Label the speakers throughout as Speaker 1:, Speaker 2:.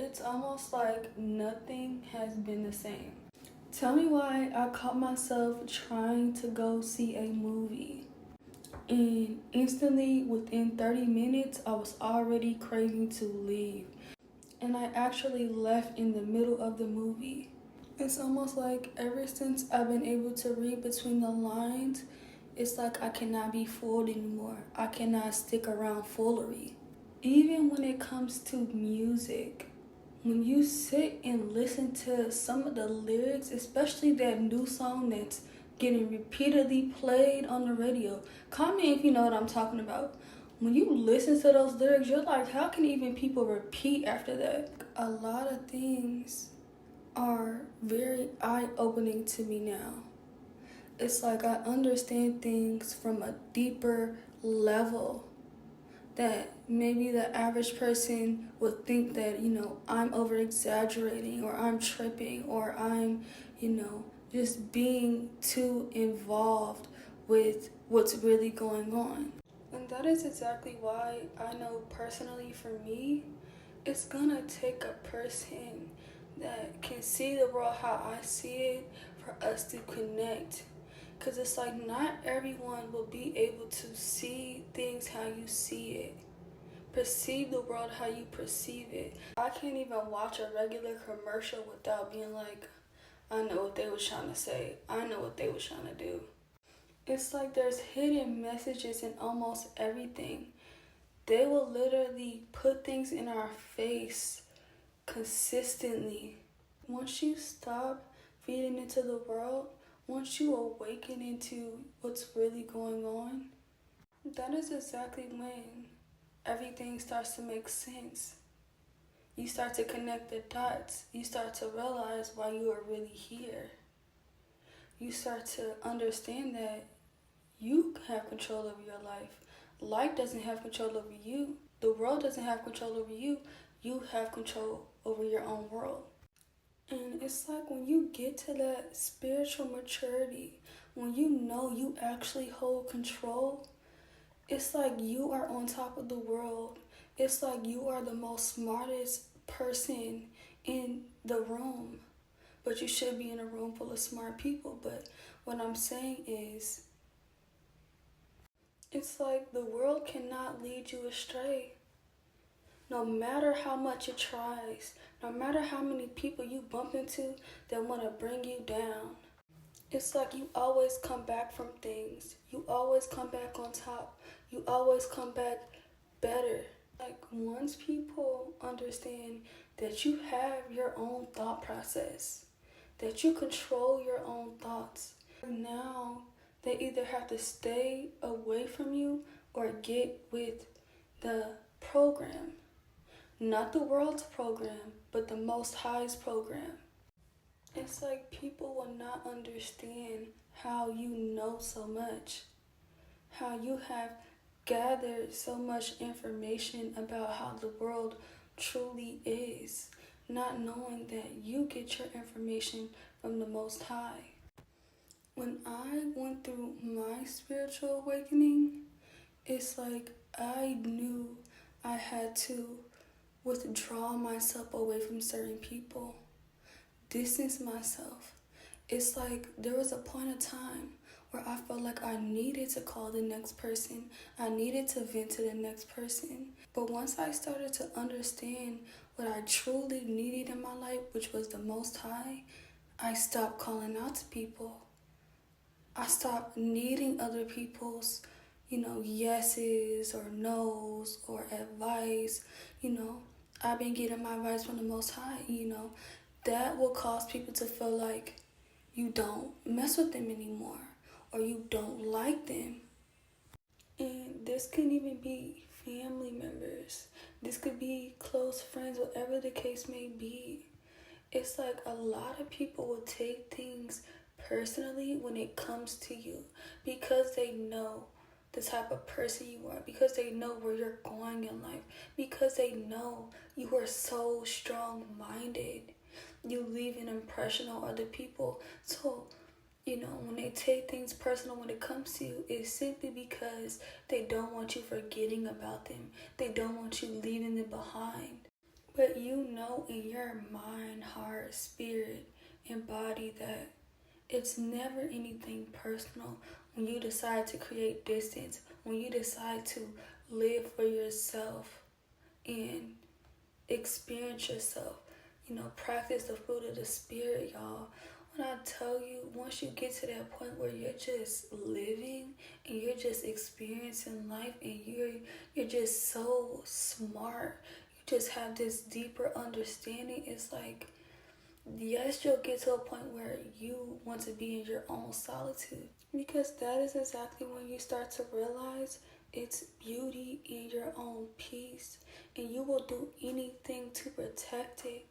Speaker 1: It's almost like nothing has been the same. Tell me why I caught myself trying to go see a movie. And instantly, within 30 minutes, I was already craving to leave. And I actually left in the middle of the movie. It's almost like ever since I've been able to read between the lines, it's like I cannot be fooled anymore. I cannot stick around foolery. Even when it comes to music, when you sit and listen to some of the lyrics, especially that new song that's getting repeatedly played on the radio, comment if you know what I'm talking about. When you listen to those lyrics, you're like, how can even people repeat after that? A lot of things are very eye-opening to me now. It's like I understand things from a deeper level that maybe the average person would think that, I'm over exaggerating or I'm tripping or I'm, just being too involved with what's really going on. And that is exactly why I know personally for me, it's gonna take a person that can see the world how I see it for us to connect. Because it's like not everyone will be able to see things how you see it, perceive the world how you perceive it. I can't even watch a regular commercial without being like, I know what they was trying to say. I know what they was trying to do. It's like there's hidden messages in almost everything. They will literally put things in our face consistently. Once you stop feeding into the world, once you awaken into what's really going on, that is exactly when everything starts to make sense. You start to connect the dots. You start to realize why you are really here. You start to understand that you have control over your life. Life doesn't have control over you. The world doesn't have control over you. You have control over your own world. And it's like when you get to that spiritual maturity, when you know you actually hold control, it's like you are on top of the world. It's like you are the most smartest person in the room. But you should be in a room full of smart people. But what I'm saying is, it's like the world cannot lead you astray. No matter how much it tries, no matter how many people you bump into that want to bring you down, it's like you always come back from things. You always come back on top. You always come back better. Like once people understand that you have your own thought process, that you control your own thoughts, now they either have to stay away from you or get with the program. Not the world's program, but the Most High's program. It's like people will not understand how you know so much, how you have gathered so much information about how the world truly is, not knowing that you get your information from the Most High. When I went through my spiritual awakening, it's like I knew I had to withdraw myself away from certain people, distance myself. It's like there was a point of time where I felt like I needed to call the next person. I needed to vent to the next person. But once I started to understand what I truly needed in my life, which was the Most High, I stopped calling out to people. I stopped needing other people's, yeses or nos or advice. I've been getting my advice from the Most High, That will cause people to feel like you don't mess with them anymore or you don't like them. And this could even be family members. This could be close friends, whatever the case may be. It's like a lot of people will take things personally when it comes to you because they know the type of person you are, because they know where you're going in life, because they know you are so strong-minded. You leave an impression on other people. So, when they take things personal when it comes to you, it's simply because they don't want you forgetting about them. They don't want you leaving them behind. But you know in your mind, heart, spirit, and body that it's never anything personal when you decide to create distance, when you decide to live for yourself and experience yourself. You know, practice the fruit of the spirit, y'all. When I tell you, once you get to that point where you're just living and you're just experiencing life and you're just so smart, you just have this deeper understanding. It's like, yes, you'll get to a point where you want to be in your own solitude, because that is exactly when you start to realize it's beauty in your own peace, and you will do anything to protect it.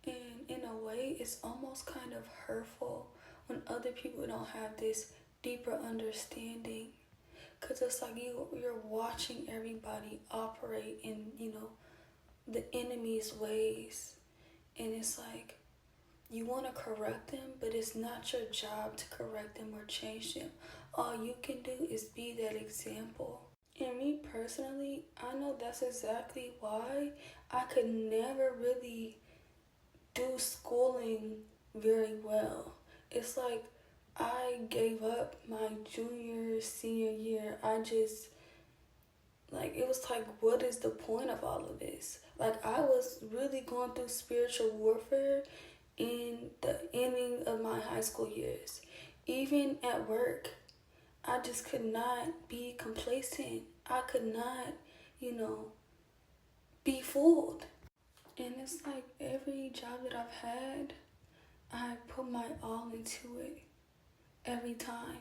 Speaker 1: And in a way, it's almost kind of hurtful when other people don't have this deeper understanding, because it's like you're watching everybody operate in, the enemy's ways, and it's like you want to correct them, but it's not your job to correct them or change them. All you can do is be that example. And me personally, I know that's exactly why I could never really do schooling very well. It's like I gave up my senior year. It was like, what is the point of all of this? Like, I was really going through spiritual warfare in the ending of my high school years. Even at work, I just could not be complacent. I could not, be fooled. And it's like every job that I've had, I put my all into it every time.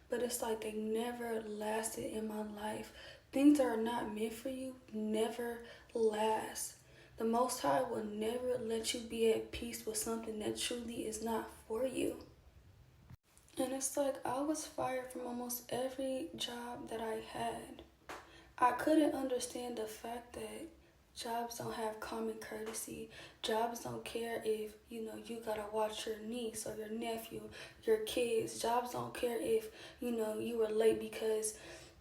Speaker 1: But it's like they never lasted in my life. Things that are not meant for you never last. The Most High will never let you be at peace with something that truly is not for you. And it's like I was fired from almost every job that I had. I couldn't understand the fact that jobs don't have common courtesy. Jobs don't care if, you gotta watch your niece or your nephew, your kids. Jobs don't care if, you were late because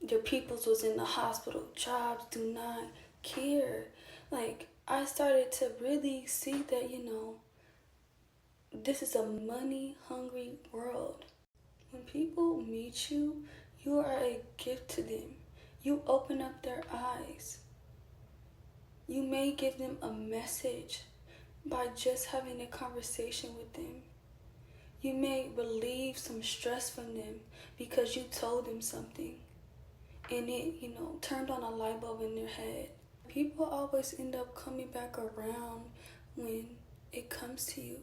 Speaker 1: your peoples was in the hospital. Jobs do not care. Like, I started to really see that, this is a money-hungry world. When people meet you, you are a gift to them. You open up their eyes. You may give them a message by just having a conversation with them. You may relieve some stress from them because you told them something and it, turned on a light bulb in their head. People always end up coming back around when it comes to you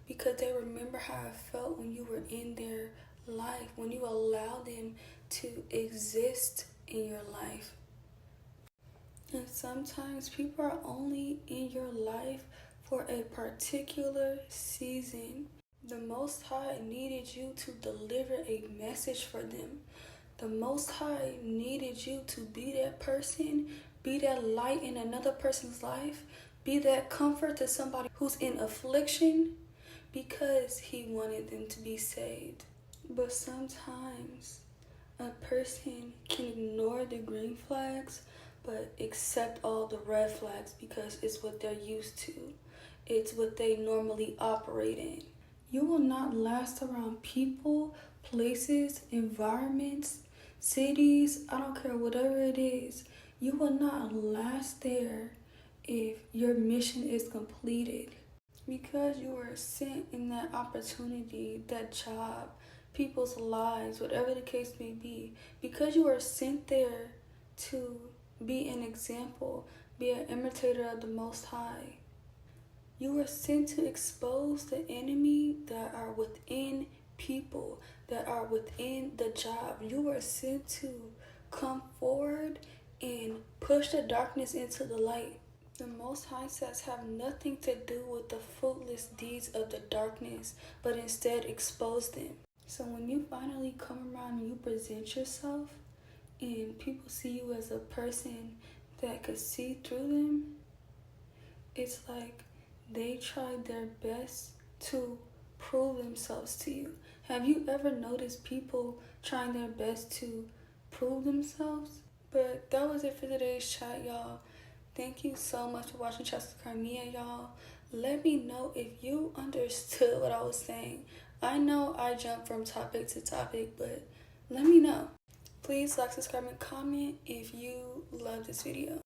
Speaker 1: because they remember how it felt when you were in their life, when you allowed them to exist in your life. And sometimes people are only in your life for a particular season. The Most High needed you to deliver a message for them. The Most High needed you to be that person, be that light in another person's life, be that comfort to somebody who's in affliction, because He wanted them to be saved. But sometimes a person can ignore the green flags but accept all the red flags because it's what they're used to. It's what they normally operate in. You will not last around people, places, environments, cities, I don't care, whatever it is. You will not last there if your mission is completed. Because you were sent in that opportunity, that job, people's lives, whatever the case may be. Because you were sent there to be an example, be an imitator of the Most High. You were sent to expose the enemy that are within people, that are within the job. You were sent to come forward and push the darkness into the light. The Most High says have nothing to do with the fruitless deeds of the darkness, but instead expose them. So when you finally come around and you present yourself, and people see you as a person that could see through them, it's like they tried their best to prove themselves to you. Have you ever noticed people trying their best to prove themselves? But that was it for today's chat, y'all. Thank you so much for watching Chester Crimea, y'all. Let me know if you understood what I was saying. I know I jumped from topic to topic, but let me know. Please like, subscribe, and comment if you love this video.